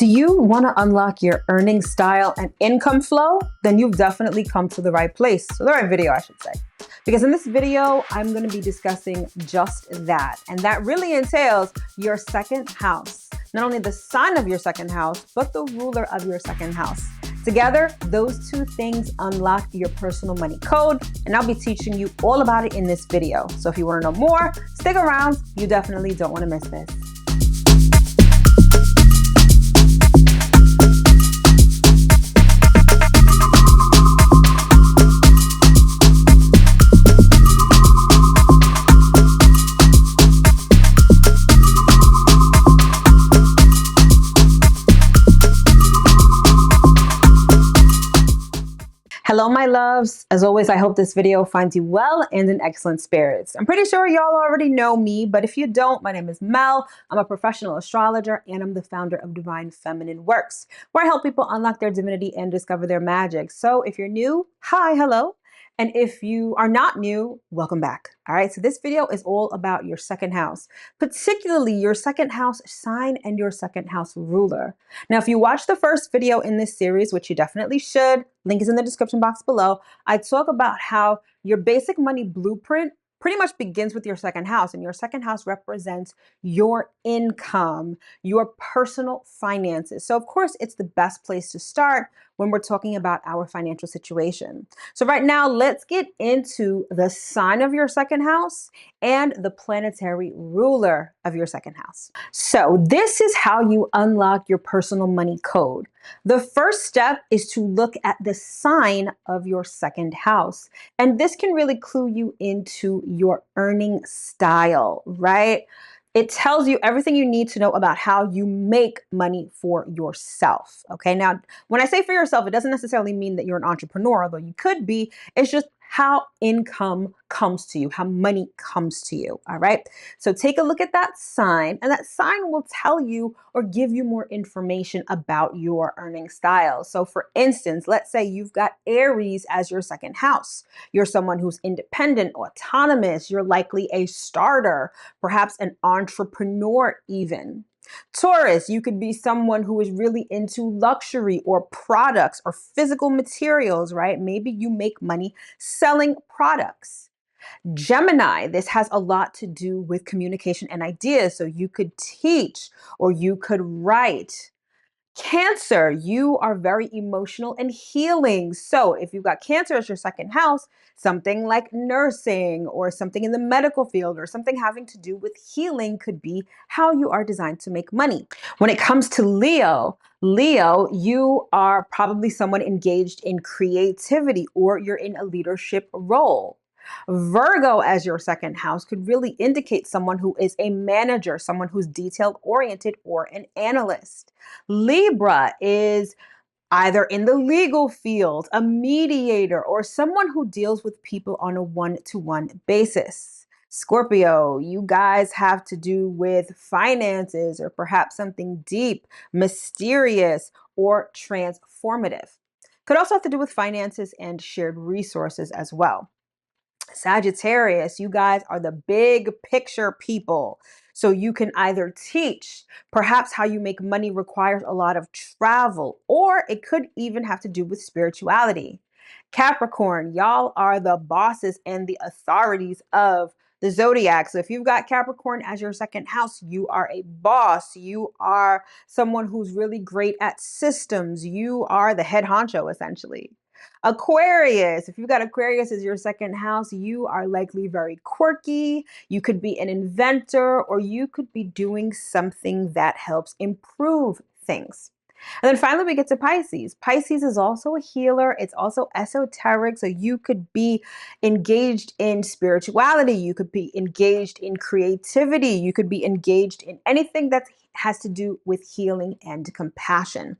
Do you want to unlock your earning style and income flow? Then you've definitely come to the right place. So the right video, I should say. Because in this video, I'm going to be discussing just that. And that really entails your second house. Not only the sign of your second house, but the ruler of your second house. Together, those two things unlock your personal money code, and I'll be teaching you all about it in this video. So if you want to know more, stick around. You definitely don't want to miss this. Hello, my loves. As always, I hope this video finds you well and in excellent spirits. I'm pretty sure y'all already know me, but if you don't, my name is Mel. I'm a professional astrologer and I'm the founder of Divine Feminine Works, where I help people unlock their divinity and discover their magic. So if you're new, hi, hello. And if you are not new, welcome back. All right, so this video is all about your second house, particularly your second house sign and your second house ruler. Now, if you watched the first video in this series, which you definitely should, link is in the description box below, I talk about how your basic money blueprint pretty much begins with your second house, and your second house represents your income, your personal finances. So of course, it's the best place to start when we're talking about our financial situation. So right now, let's get into the sign of your second house and the planetary ruler of your second house. So this is how you unlock your personal money code. The first step is to look at the sign of your second house. And this can really clue you into your earning style, right? It tells you everything you need to know about how you make money for yourself. Okay. Now, when I say for yourself, it doesn't necessarily mean that you're an entrepreneur, although you could be. It's just how income comes to you, how money comes to you. All right. So take a look at that sign, and that sign will tell you or give you more information about your earning style. So for instance, let's say you've got Aries as your second house. You're someone who's independent, autonomous. You're likely a starter, perhaps an entrepreneur even. Taurus, you could be someone who is really into luxury or products or physical materials, right? Maybe you make money selling products. Gemini, this has a lot to do with communication and ideas. So you could teach or you could write. Cancer, you are very emotional and healing. So if you've got Cancer as your second house, something like nursing or something in the medical field or something having to do with healing could be how you are designed to make money. When it comes to Leo, you are probably someone engaged in creativity or you're in a leadership role. Virgo as your second house could really indicate someone who is a manager, someone who's detail oriented or an analyst. Libra is either in the legal field, a mediator, or someone who deals with people on a one-to-one basis. Scorpio, you guys have to do with finances or perhaps something deep, mysterious, or transformative. Could also have to do with finances and shared resources as well. Sagittarius, you guys are the big picture people. So you can either teach, perhaps how you make money requires a lot of travel, or it could even have to do with spirituality. Capricorn, y'all are the bosses and the authorities of the zodiac. So if you've got Capricorn as your second house, you are a boss. You are someone who's really great at systems. You are the head honcho, essentially. Aquarius, if you've got Aquarius as your second house, you are likely very quirky. You could be an inventor, or you could be doing something that helps improve things. And then finally, we get to Pisces. Pisces is also a healer. It's also esoteric. So you could be engaged in spirituality. You could be engaged in creativity. You could be engaged in anything that has to do with healing and compassion.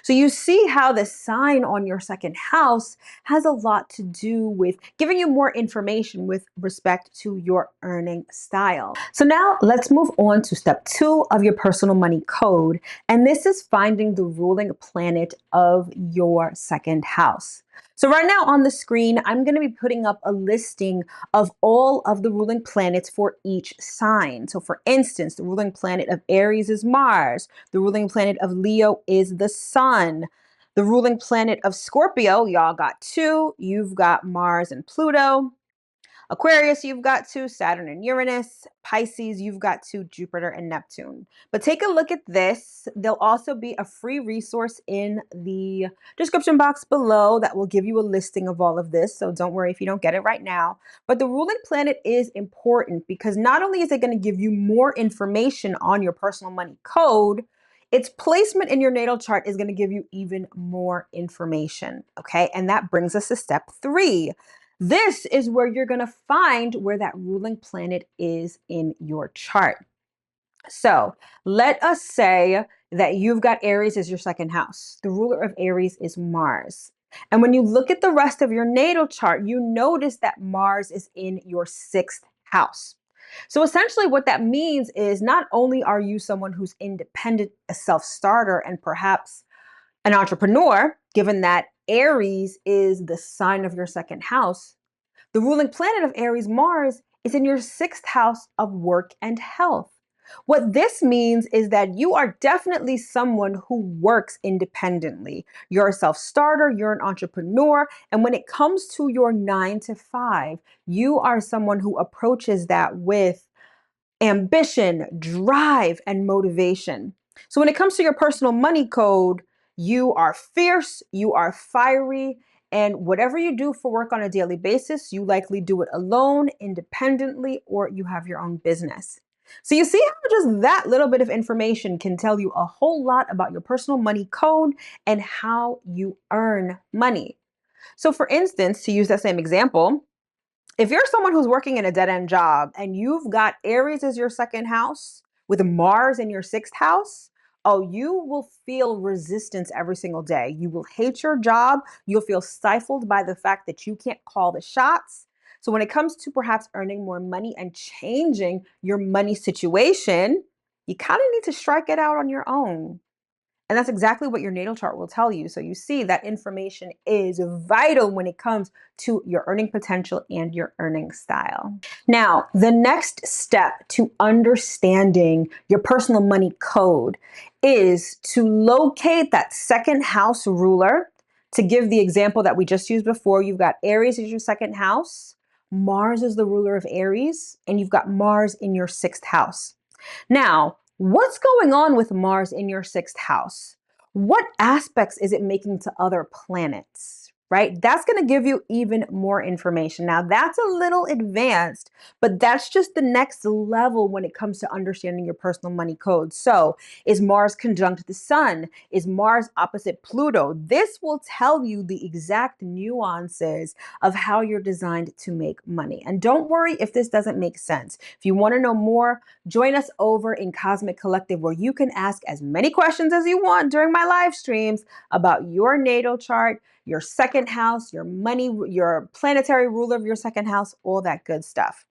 So you see how the sign on your second house has a lot to do with giving you more information with respect to your earning style. So now let's move on to step 2 of your personal money code. And this is finding the ruling planet of your second house. So right now on the screen, I'm going to be putting up a listing of all of the ruling planets for each sign. So for instance, the ruling planet of Aries is Mars. The ruling planet of Leo is the Sun. The ruling planet of Scorpio, y'all got two. You've got Mars and Pluto. Aquarius, you've got two, Saturn and Uranus. Pisces, you've got two, Jupiter and Neptune. But take a look at this. There'll also be a free resource in the description box below that will give you a listing of all of this. So don't worry if you don't get it right now. But the ruling planet is important because not only is it going to give you more information on your personal money code, its placement in your natal chart is going to give you even more information. Okay. And that brings us to step 3. This is where you're going to find where that ruling planet is in your chart. So let us say that you've got Aries as your second house. The ruler of Aries is Mars. And when you look at the rest of your natal chart, you notice that Mars is in your 6th house. So essentially what that means is not only are you someone who's independent, a self-starter, and perhaps an entrepreneur, given that Aries is the sign of your second house, the ruling planet of Aries, Mars, is in your 6th house of work and health. What this means is that you are definitely someone who works independently. You're a self-starter, you're an entrepreneur, and when it comes to your 9 to 5, you are someone who approaches that with ambition, drive, and motivation. So when it comes to your personal money code, you are fierce, you are fiery, and whatever you do for work on a daily basis, you likely do it alone, independently, or you have your own business. So you see how just that little bit of information can tell you a whole lot about your personal money code and how you earn money. So for instance, to use that same example, if you're someone who's working in a dead-end job and you've got Aries as your second house with Mars in your 6th house, oh, you will feel resistance every single day. You will hate your job. You'll feel stifled by the fact that you can't call the shots. So when it comes to perhaps earning more money and changing your money situation, you kind of need to strike it out on your own. And that's exactly what your natal chart will tell you. So you see that information is vital when it comes to your earning potential and your earning style. Now, the next step to understanding your personal money code is to locate that second house ruler. To give the example that we just used before, you've got Aries as your second house, Mars is the ruler of Aries, and you've got Mars in your 6th house. Now, what's going on with Mars in your 6th house? What aspects is it making to other planets? Right? That's going to give you even more information. Now, that's a little advanced, but that's just the next level when it comes to understanding your personal money code. So, is Mars conjunct the Sun? Is Mars opposite Pluto? This will tell you the exact nuances of how you're designed to make money. And don't worry if this doesn't make sense. If you want to know more, join us over in Cosmic Collective, where you can ask as many questions as you want during my live streams about your natal chart, your second house, your money, your planetary ruler of your second house, all that good stuff.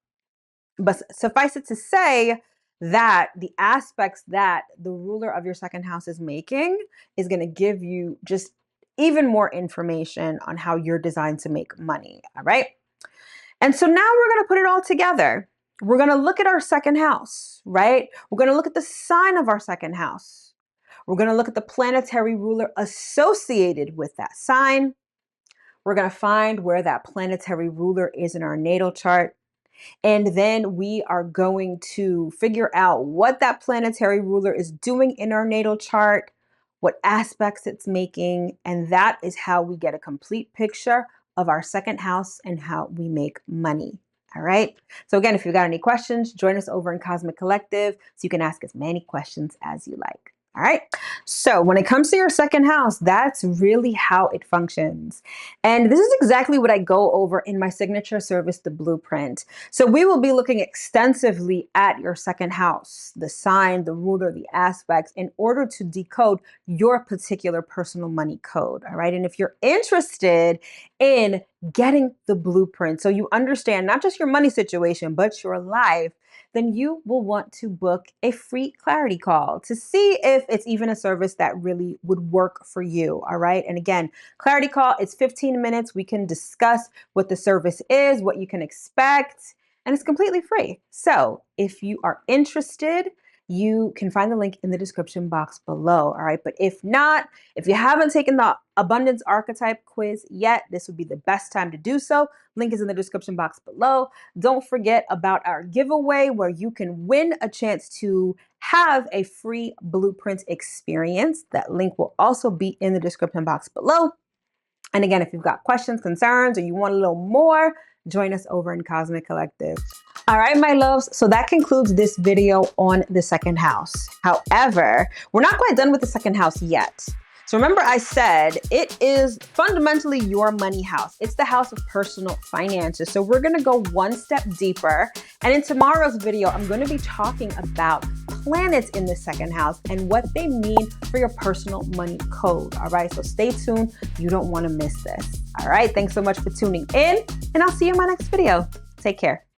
But suffice it to say that the aspects that the ruler of your second house is making is going to give you just even more information on how you're designed to make money. All right. And so now we're going to put it all together. We're going to look at our second house, right? We're going to look at the sign of our second house. We're going to look at the planetary ruler associated with that sign. We're going to find where that planetary ruler is in our natal chart. And then we are going to figure out what that planetary ruler is doing in our natal chart, what aspects it's making, and that is how we get a complete picture of our second house and how we make money. All right. So again, if you've got any questions, join us over in Cosmic Collective so you can ask as many questions as you like. All right. So when it comes to your second house, that's really how it functions. And this is exactly what I go over in my signature service, the Blueprint. So we will be looking extensively at your second house, the sign, the ruler, the aspects, in order to decode your particular personal money code. All right. And if you're interested in getting the blueprint so you understand not just your money situation, but your life, then you will want to book a free clarity call to see if it's even a service that really would work for you. All right. And again, clarity call, it's 15 minutes. We can discuss what the service is, what you can expect, and it's completely free. So if you are interested, you can find the link in the description box below. All right. But if not, if you haven't taken the abundance archetype quiz yet, this would be the best time to do so. Link is in the description box below. Don't forget about our giveaway where you can win a chance to have a free blueprint experience. That link will also be in the description box below. And again, if you've got questions, concerns, or you want a little more, join us over in Cosmic Collective. All right, my loves, so that concludes this video on the second house. However, we're not quite done with the second house yet. So remember I said it is fundamentally your money house. It's the house of personal finances. So we're gonna go one step deeper. And in tomorrow's video, I'm gonna be talking about planets in the second house and what they mean for your personal money code. All right, so stay tuned. You don't wanna miss this. All right, thanks so much for tuning in, and I'll see you in my next video. Take care.